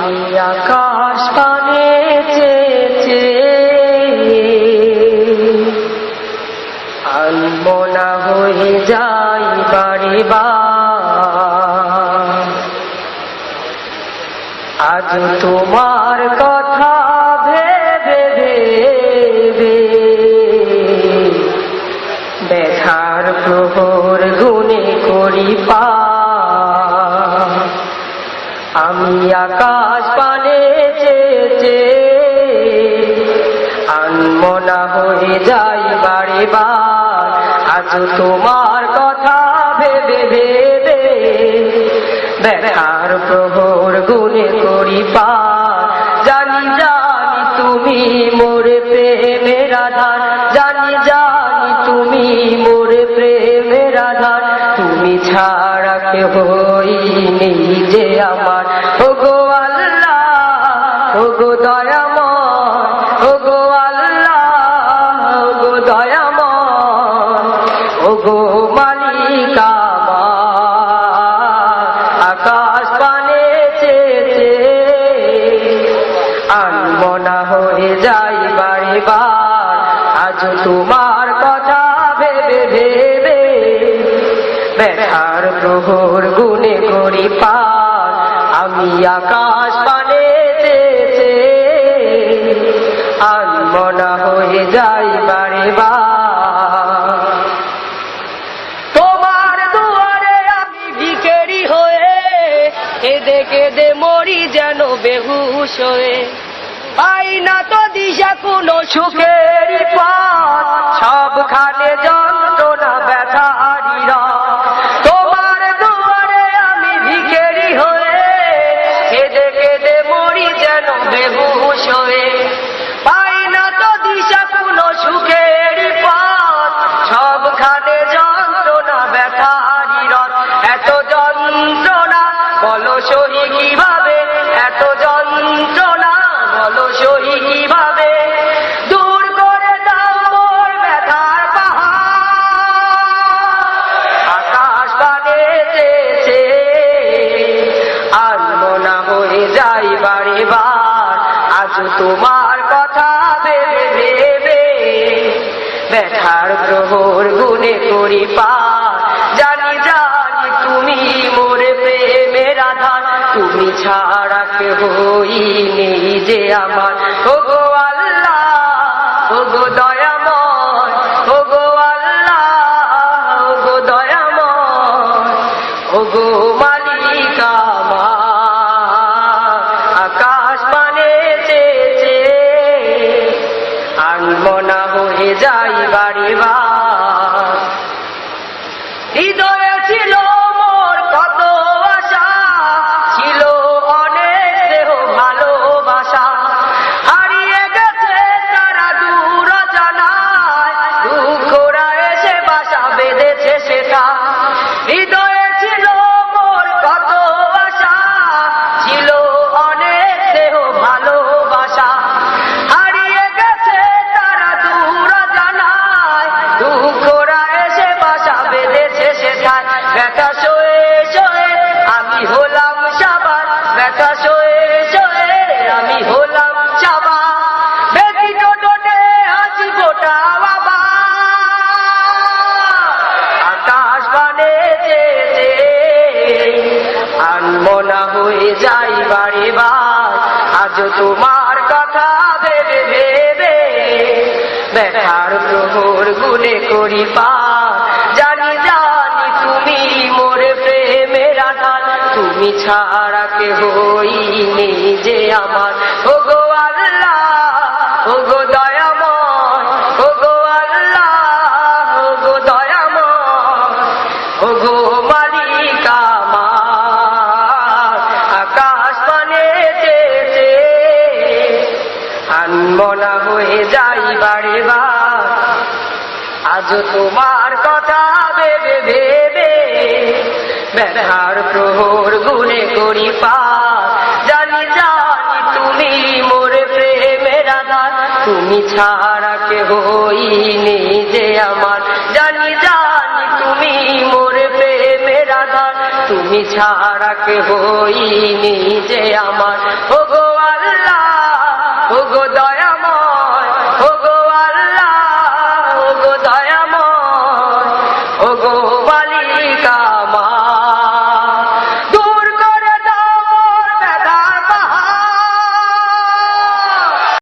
আকাশ পানে চেয়ে আনমনা হয়ে যাই বারে বার। আজ তোমার কথা ভেবে ভেবে ব্যথার প্রহর গুনে করি পার। আমি আকাশ পানে চেয়ে আনমনা হয়ে যাই বারে বার। আজ তোমার কথা ভেবে ভেবে ব্যথার প্রহর গুনে করি পার। জানি জানি তুমি মোর প্রেমের আধার, জানি জানি তুমি মোর প্রেমের আধার। তুমি ছাড়া কেহ নেই যে আমার। ওগো আল্লাহ, ওগো দয়াময়, ওগো আল্লাহ, ওগো দয়াময়, ওগো মালিক আমার। আকাশ পানে চেয়ে আনমনা হয়ে যাই বারে বার। আজ তোমার কথা ভেবে ভেবে ব্যথার প্রহর গুনে করি পার। আমি আকাশ পানে চেয়ে আনমনা হয়ে যাই বারে বার। তোমার দুয়ারে আমি ভিখারি হয়ে কেঁদে কেঁদে মরি যেন বেহুশ হয়ে। পাই না তো দিশা কোনো সুখের পথ, সবখানে যন্ত্রণা ব্যথারিরা। তোমার দুয়ারে আমি ভিখারি হয়ে কেঁদে কেঁদে মরি যেন বেহুশ হয়ে। পাই না তো দিশা কোনো সুখের পথ, সবখানে যন্ত্রণা ব্যথারিরা। এত যন্ত্রণা বলো সহি কিভাবে, এত যন্ত্রণা বলো সহি কিভাবে। দূর করে দাও মোর ব্যথার পাহাড়। আকাশ পানে চেয়ে আনমনা হয়ে যাই বারে বার। আজ তোমার কথা ভেবে ভেবে ব্যথার প্রহর গুনে করি পার। জানি জানি তুমি মোর প্রেমের আধার, তুমি ছাড়া কেহ নেই যে আমার। ওগো আল্লাহ, ওগো দয়াময়, ওগো আল্লাহ, ওগো দয়াময়, ওগো মালিক আমার। আকাশ পানে চেয়ে আনমনা হয়ে যাই বারে বার। হৃদয়ে ছিল মোর কত আশা, ছিল অনেক স্নেহ ভালোবাসা। হারিয়ে গেছে তারা দূর জানায়, দুঃখরা এসে বাসা বেঁধেছে সেটা। হৃদয়ে ছিল মোর কত আশা, ছিল অনেক স্নেহ ভালোবাসা। হারিয়ে গেছে তারা দূর জানায়, দুঃখরা এসে বাসা বেঁধেছে সেটায়। ব্যথা সয়ে সয়ে আমি হলাম সাবার, ব্যথা সয়ে সয়ে আমি হলাম সাবার। ব্যথিত টোটে হাসি ফোটা বাবা। আকাশ পানে চেয়ে আনমনা হয়ে যাই বারে বার। আজ তোমার কথা ভেবে ভেবে ব্যথার প্রহর গুনে করি পার। জানি জানি তুমি মোর প্রেমের আধার, তুমি ছাড়া কেহ নেই যে আমার। ওগো আল্লাহ, ওগো দয়াময়, ওগো আল্লাহ, ওগো দয়াময়, ওগো মালিক আমার। আকাশ পানে চেয়ে আনমনা হয়ে যাই বারে বার। আজ তোমার কথা ভেবে ভেবে ব্যথার প্রহর গুনে করি পার। জানি জানি তুমি মোর প্রেমের আধার, তুমি ছাড়া কেহ নেই যে আমার। জানি জানি তুমি মোর প্রেমের আধার, তুমি তুমি ছাড়া কে হইনি যে আমার, ওগো আল্লাহ, ওগো দয়াময়, ওগো